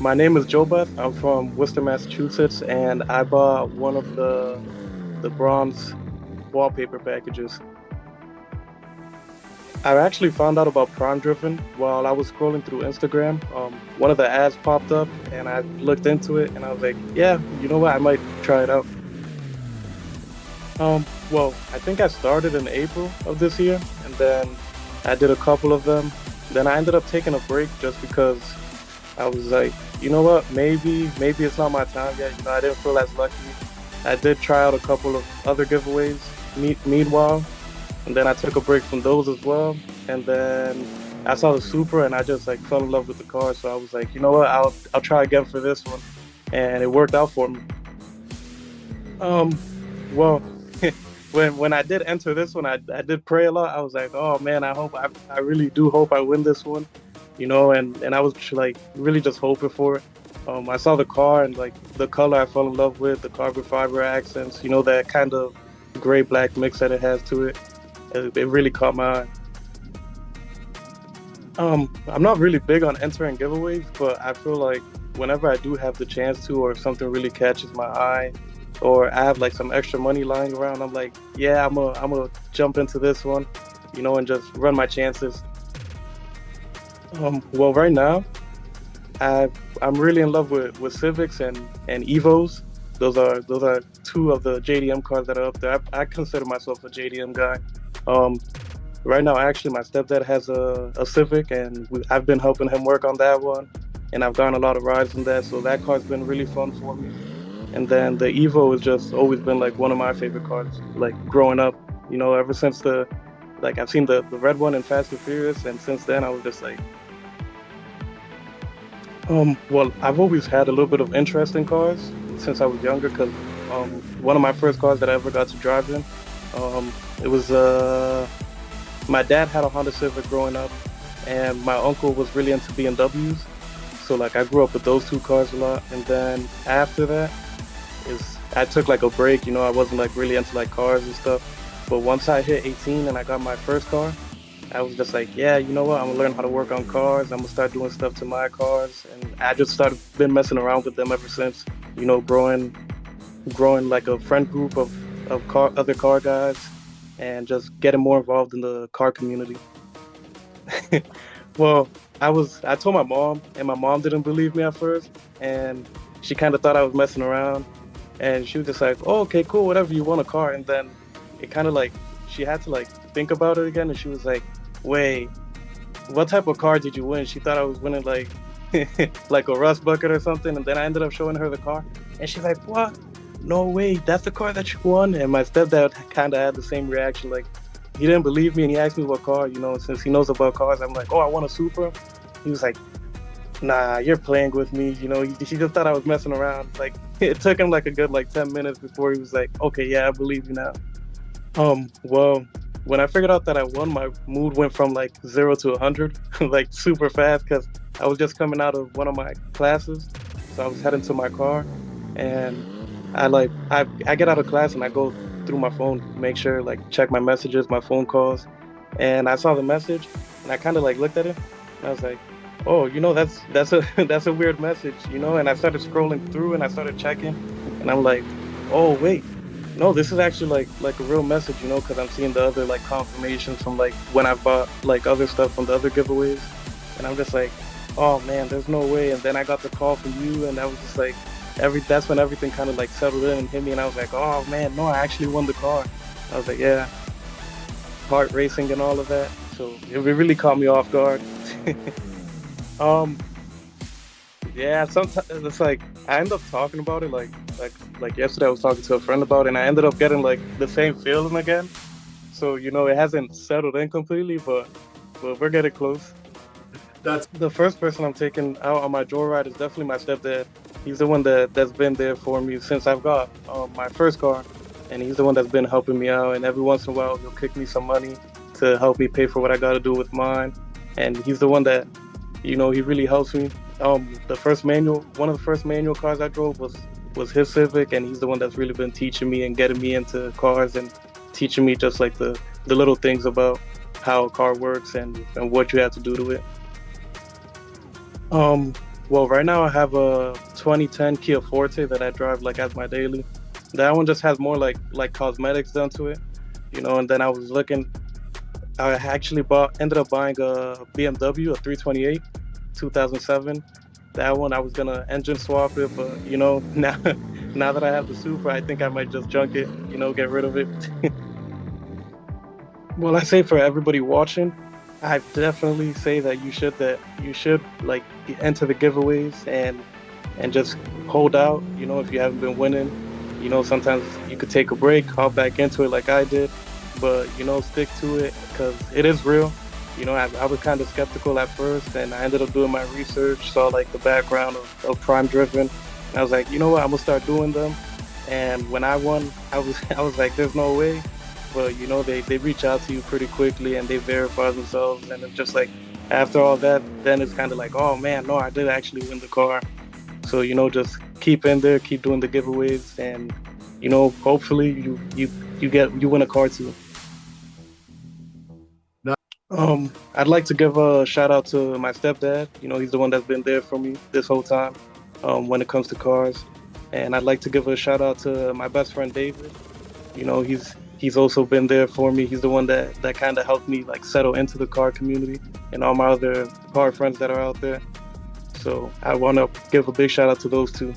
My name is Jobeth. I'm from Worcester, Massachusetts, and I bought one of the bronze wallpaper packages. I actually found out about PrimeDriven while I was scrolling through Instagram. One of the ads popped up, and I looked into it, and I was like, "Yeah, you know what? I might try it out." Well, I think I started in April of this year, and then I did a couple of them. Then I ended up taking a break just because I was like, you know what? Maybe it's not my time yet. I didn't feel as lucky. I did try out a couple of other giveaways meanwhile, and then I took a break from those as well. And then I saw the Supra, and I just like fell in love with the car. So I was like, you know what? I'll try again for this one, and it worked out for me. Um, well, when I did enter this one, I did pray a lot. I was like, oh man, I really do hope I win this one, and I was like really just hoping for it. I saw the car and like the color I fell in love with, the carbon fiber accents, that kind of gray black mix that it has to it. It really caught my eye. I'm not really big on entering giveaways, but I feel like whenever I do have the chance to, or if something really catches my eye, or I have like some extra money lying around, I'm like, yeah, I'm gonna jump into this one, and just run my chances. Well, right now, I I'm really in love with Civics and Evos. Those are two of the JDM cars that are up there. I consider myself a JDM guy. Um, Right now, actually, my stepdad has a Civic, and I've been helping him work on that one, and I've gotten a lot of rides in that, so that car's been really fun for me. And then the Evo has just always been like one of my favorite cars, like growing up, ever since I've seen the red one in Fast and Furious, and since then I was just like, well, I've always had a little bit of interest in cars since I was younger, because one of my first cars that I ever got to drive in, it was my dad had a Honda Civic growing up, and my uncle was really into BMWs. So like I grew up with those two cars a lot, and then after that is I took like a break. I wasn't like really into like cars and stuff. But once I hit 18 and I got my first car, I was just like, yeah, you know what? I'm gonna learn how to work on cars. I'm gonna start doing stuff to my cars, and I just started been messing around with them ever since. Growing like a friend group of other car guys, and just getting more involved in the car community. Well, I told my mom, and my mom didn't believe me at first, and she kind of thought I was messing around, and she was just like, "Oh, okay, cool, whatever, you want a car." And then it kind of like she had to like think about it again, and she was like, "Wait, what type of car did you win?" She thought I was winning like like a rust bucket or something, and then I ended up showing her the car, and she's like, "What? No way, that's the car that you won." And my stepdad kind of had the same reaction, like he didn't believe me, and he asked me what car, since he knows about cars. I'm like, "Oh, I want a Supra." He was like, "Nah, you're playing with me." He just thought I was messing around. Like it took him like a good like 10 minutes before he was like, "Okay, yeah, I believe you now." Well, when I figured out that I won, my mood went from like 0 to 100, like super fast, because I was just coming out of one of my classes, so I was heading to my car, and I get out of class and I go through my phone, make sure like check my messages, my phone calls, and I saw the message, and I kind of like looked at it, and I was like, oh, that's a that's a weird message, and I started scrolling through and I started checking, and I'm like, oh wait, no, this is actually like a real message, because I'm seeing the other like confirmations from like when I bought like other stuff from the other giveaways, and I'm just like, oh man, there's no way. And then I got the call from you, and I was just like, every that's when everything kind of like settled in and hit me, and I was like, oh man, no, I actually won the car. I was like, yeah, kart racing and all of that. So it really caught me off guard. um, yeah, sometimes it's like I end up talking about it like yesterday I was talking to a friend about it, and I ended up getting like the same feeling again. So it hasn't settled in completely, but we're getting close. That's The first person I'm taking out on my joyride is definitely my stepdad. He's the one that's been there for me since I've got my first car, and he's the one that's been helping me out. And every once in a while, he'll kick me some money to help me pay for what I got to do with mine. And he's the one that, he really helps me. One of the first manual cars I drove was his Civic, and he's the one that's really been teaching me and getting me into cars and teaching me just like the little things about how a car works and what you have to do to it. Um, Well, right now I have a 2010 Kia Forte that I drive like as my daily. That one just has more like cosmetics done to it, And then I was looking. I actually ended up buying a BMW, a 328, 2007. That one I was gonna engine swap it, but now that I have the Supra, I think I might just junk it, get rid of it. Well, I say for everybody watching, I definitely say that you should like enter the giveaways and just hold out. If you haven't been winning, sometimes you could take a break, hop back into it like I did, but stick to it because it is real. I was kind of skeptical at first, and I ended up doing my research, saw like the background of PrimeDriven, and I was like, you know what, I'm gonna start doing them. And when I won, I was like, there's no way, but they reach out to you pretty quickly and they verify themselves, and it's just like after all that, then it's kind of like, oh man, no, I did actually win the car. So just keep in there, keep doing the giveaways, and hopefully you win a car too. I'd like to give a shout out to my stepdad. He's the one that's been there for me this whole time, when it comes to cars. And I'd like to give a shout out to my best friend David. He's also been there for me. He's the one that kind of helped me like settle into the car community and all my other car friends that are out there. So I want to give a big shout out to those two.